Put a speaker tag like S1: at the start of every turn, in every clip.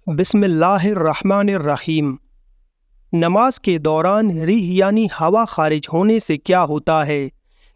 S1: बिस्मिल्लाहिर्रहमानिर्रहीम। नमाज के दौरान रीह यानी हवा खारिज होने से क्या होता है?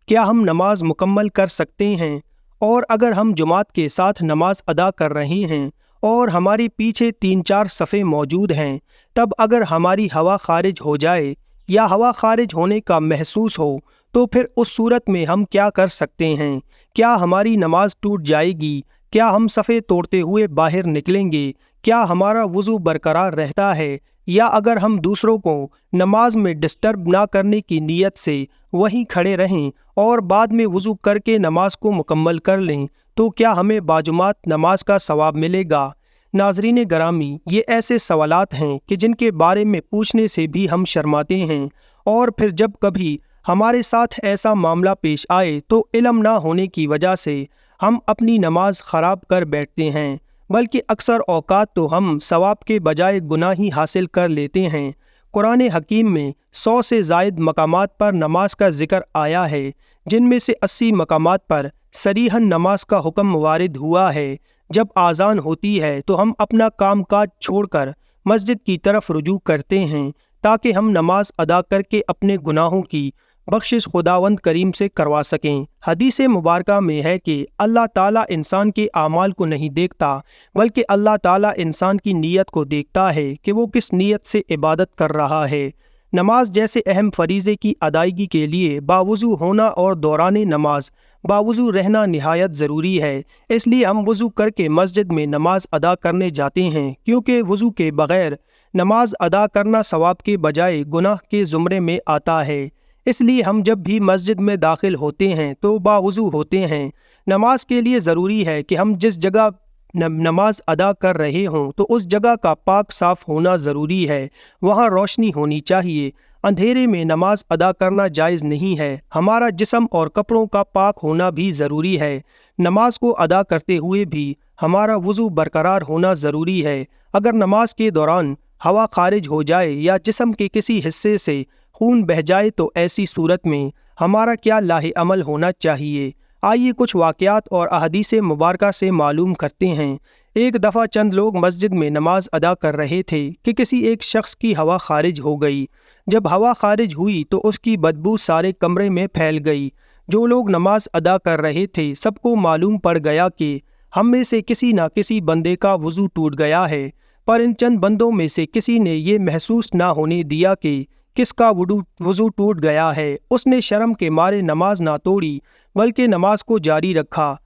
S1: क्या हम नमाज मुकम्मल कर सकते हैं? और अगर हम जमात के साथ नमाज अदा कर रहे हैं और हमारे पीछे 3-4 सफ़े मौजूद हैं, तब अगर हमारी हवा खारिज हो जाए या हवा खारिज होने का महसूस हो तो फिर उस सूरत में हम क्या कर सकते हैं? क्या हमारी नमाज टूट जाएगी? क्या हम सफ़े तोड़ते हुए बाहर निकलेंगे? क्या हमारा वज़ू बरकरार रहता है? या अगर हम दूसरों को नमाज में डिस्टर्ब ना करने की नीयत से वहीं खड़े रहें और बाद में वज़ू करके नमाज को मुकम्मल कर लें, तो क्या हमें बाजुमात नमाज का सवाब मिलेगा? नाज़रीन गरामी, ये ऐसे सवालात हैं कि जिनके बारे में पूछने से भी हम शर्माते हैं, और फिर जब कभी हमारे साथ ऐसा मामला पेश आए तो इल्म ना होने की वजह से हम अपनी नमाज ख़राब कर बैठते हैं, बल्कि अक्सर औक़ात तो हम सवाब के बजाय गुनाह ही हासिल कर लेते हैं। कुरान हकीम में 100 से ज़ायद मकामात पर नमाज का ज़िक्र आया है, जिनमें से 80 मकामात पर सरीहन नमाज का हुक्म वारिद हुआ है। जब आज़ान होती है तो हम अपना काम काज छोड़कर मस्जिद की तरफ रुजू करते हैं ताकि हम नमाज अदा करके अपने गुनाहों की बख्शिश खुदावंद करीम से करवा सकें। हदीस मुबारका में है कि अल्लाह ताला इंसान के आमाल को नहीं देखता, बल्कि अल्लाह ताला इंसान की नीयत को देखता है कि वो किस नीयत से इबादत कर रहा है। नमाज जैसे अहम फरीज़े की अदायगी के लिए बावुज़ू होना और दौरान नमाज बावुज़ू रहना निहायत ज़रूरी है। इसलिए हम वज़ू करके मस्जिद में नमाज अदा करने जाते हैं, क्योंकि वज़ू के बग़ैर नमाज अदा करना सवाब के बजाय गुनाह के ज़ुमरे में आता है। इसलिए हम जब भी मस्जिद में दाखिल होते हैं तो बावुज़ू होते हैं। नमाज के लिए ज़रूरी है कि हम जिस जगह नमाज अदा कर रहे हों तो उस जगह का पाक साफ़ होना ज़रूरी है। वहाँ रोशनी होनी चाहिए। अंधेरे में नमाज अदा करना जायज़ नहीं है। हमारा जिस्म और कपड़ों का पाक होना भी ज़रूरी है। नमाज को अदा करते हुए भी हमारा वज़ू बरकरार होना ज़रूरी है। अगर नमाज के दौरान हवा खारिज हो जाए या जिस्म के किसी हिस्से से खून बह जाए तो ऐसी सूरत में हमारा क्या लाहे अमल होना चाहिए? आइए कुछ वाक़यात और अहदीस मुबारका से मालूम करते हैं। एक दफ़ा चंद लोग मस्जिद में नमाज अदा कर रहे थे कि किसी एक शख्स की हवा खारिज हो गई। जब हवा खारिज हुई तो उसकी बदबू सारे कमरे में फैल गई। जो लोग नमाज अदा कर रहे थे सबको मालूम पड़ गया कि हम में से किसी न किसी बंदे का वज़ू टूट गया है, पर इन चंद बंदों में से किसी ने ये महसूस ना होने दिया कि किसका वज़ू टूट गया है। उसने शर्म के मारे नमाज ना तोड़ी, बल्कि नमाज को जारी रखा।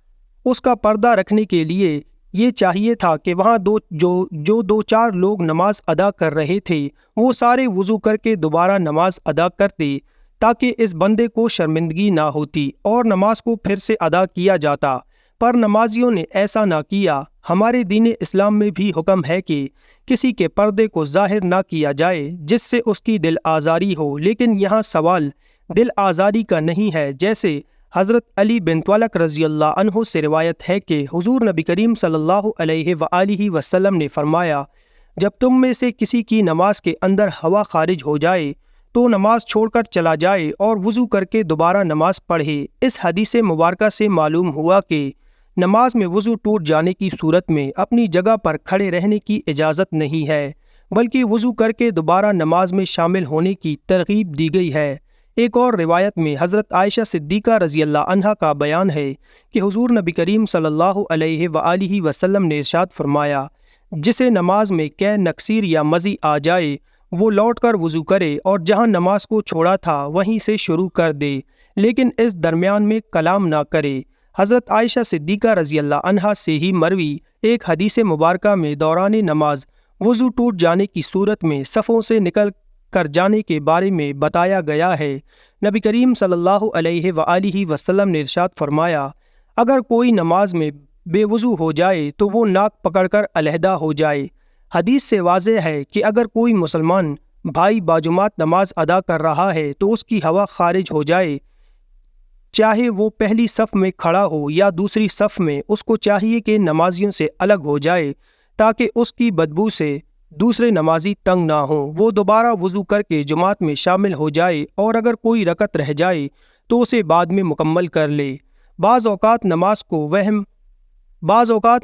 S1: उसका पर्दा रखने के लिए ये चाहिए था कि वहाँ जो 2-4 लोग नमाज अदा कर रहे थे वो सारे वज़ू करके दोबारा नमाज अदा करते, ताकि इस बंदे को शर्मिंदगी ना होती और नमाज को फिर से अदा किया जाता। पर नमाजियों ने ऐसा ना किया। हमारे दीन इस्लाम में भी हुक्म है कि किसी के पर्दे को ज़ाहिर ना किया जाए जिससे उसकी दिल आज़ारी हो, लेकिन यहाँ सवाल दिल आज़ारी का नहीं है। जैसे हज़रत अली बिन तलक रज़ी अल्लाह अन्हु से रिवायत है कि हुज़ूर नबी करीम सल्लल्लाहु अलैहि वसल्लम ने फरमाया, जब तुम में से किसी की नमाज के अंदर हवा खारिज हो जाए तो नमाज छोड़कर चला जाए और वज़ू करके दोबारा नमाज पढ़े। इस हदीस मुबारका से मालूम हुआ कि नमाज में वज़ू टूट जाने की सूरत में अपनी जगह पर खड़े रहने की इजाज़त नहीं है, बल्कि वज़ू करके दोबारा नमाज में शामिल होने की तरगीब दी गई है। एक और रिवायत में हज़रत आयशा सिद्दीक़ा रज़ी अल्लाह अन्हा का बयान है कि हुज़ूर नबी करीम सल्लल्लाहु अलैहि वसल्लम ने इरशाद फरमाया, जिसे नमाज में कै नक्सीर या मज़ी आ जाए वो लौट कर वज़ू करे और जहाँ नमाज को छोड़ा था वहीं से शुरू कर दे, लेकिन इस दरमियान में कलाम ना करे। हज़रत आयशा सिद्दीक़ा रज़ी अल्लाह अन्हा से ही मरवी एक हदीस मुबारका में दौरान नमाज वज़ू टूट जाने की सूरत में सफ़ों से निकल कर जाने के बारे में बताया गया है। नबी करीम सल्लल्लाहु अलैहि वसल्लम ने इरशाद फरमाया, अगर कोई नमाज में बेवज़ू हो जाए तो वो नाक पकड़कर अलहदा हो जाए। हदीस से वाज़ेह है कि अगर कोई मुसलमान भाई बाजुमात नमाज अदा कर रहा है तो उसकी हवा खारिज हो जाए, चाहे वो पहली सफ़ में खड़ा हो या दूसरी सफ़ में, उसको चाहिए कि नमाजियों से अलग हो जाए ताकि उसकी बदबू से दूसरे नमाजी तंग ना हो। वो दोबारा वज़ू करके जमात में शामिल हो जाए और अगर कोई रकत रह जाए तो उसे बाद में मुकम्मल कर ले। बाज़ औक़ात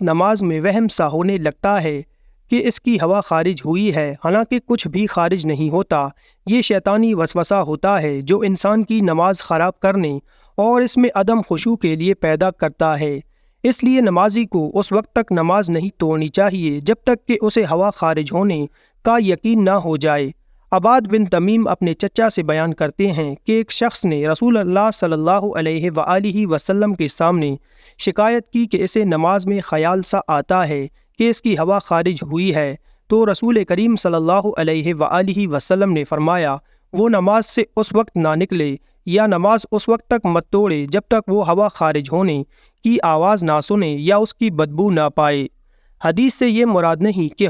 S1: नमाज में वहम सा होने लगता है کہ اس کی ہوا خارج ہوئی ہے، حالانکہ کچھ بھی خارج نہیں ہوتا۔ یہ شیطانی وسوسہ ہوتا ہے جو انسان کی نماز خراب کرنے اور اس میں عدم خشوع کے لیے پیدا کرتا ہے۔ اس لیے نمازی کو اس وقت تک نماز نہیں توڑنی چاہیے جب تک کہ اسے ہوا خارج ہونے کا یقین نہ ہو جائے۔ عباد بن تمیم اپنے چچا سے بیان کرتے ہیں کہ ایک شخص نے رسول اللہ صلی اللہ علیہ وآلہ وسلم کے سامنے شکایت کی کہ اسے نماز میں خیال سا آتا ہے کہ اس کی ہوا خارج ہوئی ہے، تو رسول کریم صلی اللہ علیہ وآلہ وسلم نے فرمایا وہ نماز سے اس وقت نہ نکلے یا نماز اس وقت تک مت توڑے جب تک وہ ہوا خارج ہونے کی آواز نہ سنے یا اس کی بدبو نہ پائے۔ حدیث سے یہ مراد نہیں کہ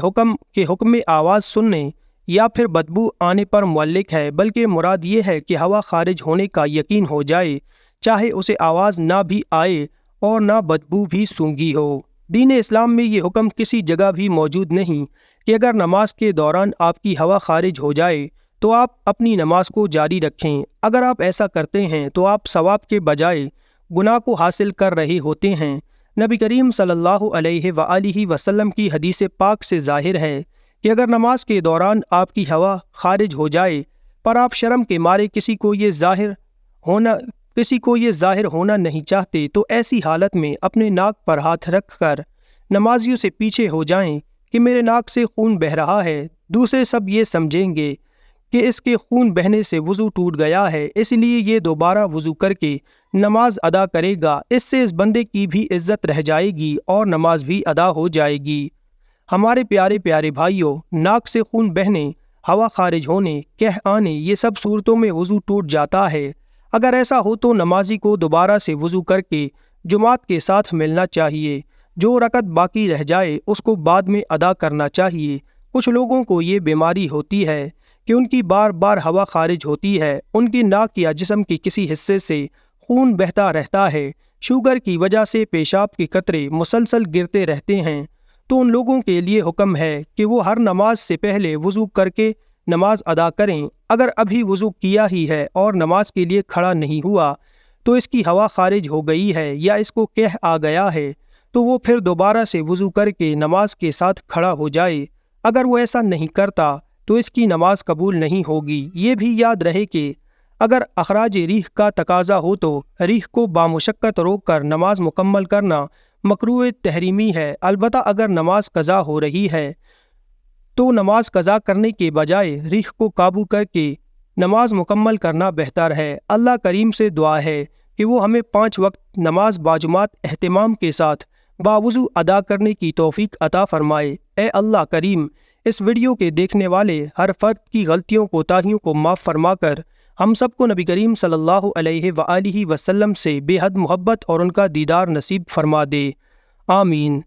S1: حکم آواز سننے یا پھر بدبو آنے پر معلق ہے، بلکہ مراد یہ ہے کہ ہوا خارج ہونے کا یقین ہو جائے، چاہے اسے آواز نہ بھی آئے اور نہ بدبو بھی سونگھی ہو۔ دین اسلام میں یہ حکم کسی جگہ بھی موجود نہیں کہ اگر نماز کے دوران آپ کی ہوا خارج ہو جائے تو آپ اپنی نماز کو جاری رکھیں۔ اگر آپ ایسا کرتے ہیں تو آپ ثواب کے بجائے گناہ کو حاصل کر رہے ہوتے ہیں۔ نبی کریم صلی اللہ علیہ وآلہ وسلم کی حدیث پاک سے ظاہر ہے کہ اگر نماز کے دوران آپ کی ہوا خارج ہو جائے پر آپ شرم کے مارے کسی کو یہ ظاہر ہونا نہیں چاہتے تو ایسی حالت میں اپنے ناک پر ہاتھ رکھ کر نمازیوں سے پیچھے ہو جائیں کہ میرے ناک سے خون بہہ رہا ہے۔ دوسرے سب یہ سمجھیں گے کہ اس کے خون بہنے سے وضو ٹوٹ گیا ہے، اس لیے یہ دوبارہ وضو کر کے نماز ادا کرے گا۔ اس سے اس بندے کی بھی عزت رہ جائے گی اور نماز بھی ادا ہو جائے گی۔ ہمارے پیارے پیارے بھائیوں، ناک سے خون بہنے، ہوا خارج ہونے، کہہ آنے، یہ سب صورتوں میں وضو ٹوٹ جاتا ہے۔ اگر ایسا ہو تو نمازی کو دوبارہ سے وضو کر کے جماعت کے ساتھ ملنا چاہیے۔ جو رکعت باقی رہ جائے اس کو بعد میں ادا کرنا چاہیے۔ کچھ لوگوں کو یہ بیماری ہوتی ہے کہ ان کی بار بار ہوا خارج ہوتی ہے، ان کی ناک یا جسم کے کسی حصے سے خون بہتا رہتا ہے، شوگر کی وجہ سے پیشاب کے قطرے مسلسل گرتے رہتے ہیں، تو ان لوگوں کے لیے حکم ہے کہ وہ ہر نماز سے پہلے وضو کر کے نماز ادا کریں۔ اگر ابھی وضو کیا ہی ہے اور نماز کے لیے کھڑا نہیں ہوا تو اس کی ہوا خارج ہو گئی ہے یا اس کو قحط آ گیا ہے تو وہ پھر دوبارہ سے وضو کر کے نماز کے ساتھ کھڑا ہو جائے۔ اگر وہ ایسا نہیں کرتا تو اس کی نماز قبول نہیں ہوگی۔ یہ بھی یاد رہے کہ اگر اخراج ریح کا تقاضا ہو تو ریح کو بامشقت روک کر نماز مکمل کرنا مکروہ تحریمی ہے۔ البتہ اگر نماز قضا ہو رہی ہے تو نماز قضا کرنے کے بجائے ریح کو قابو کر کے نماز مکمل کرنا بہتر ہے۔ اللہ کریم سے دعا ہے کہ وہ ہمیں 5 وقت نماز باجماعت اہتمام کے ساتھ باوضو ادا کرنے کی توفیق عطا فرمائے۔ اے اللہ کریم، اس ویڈیو کے دیکھنے والے ہر فرد کی غلطیوں کوتاہیوں کو معاف فرما کر ہم سب کو نبی کریم صلی اللہ علیہ وآلہ وسلم سے بے حد محبت اور ان کا دیدار نصیب فرما دے۔ آمین۔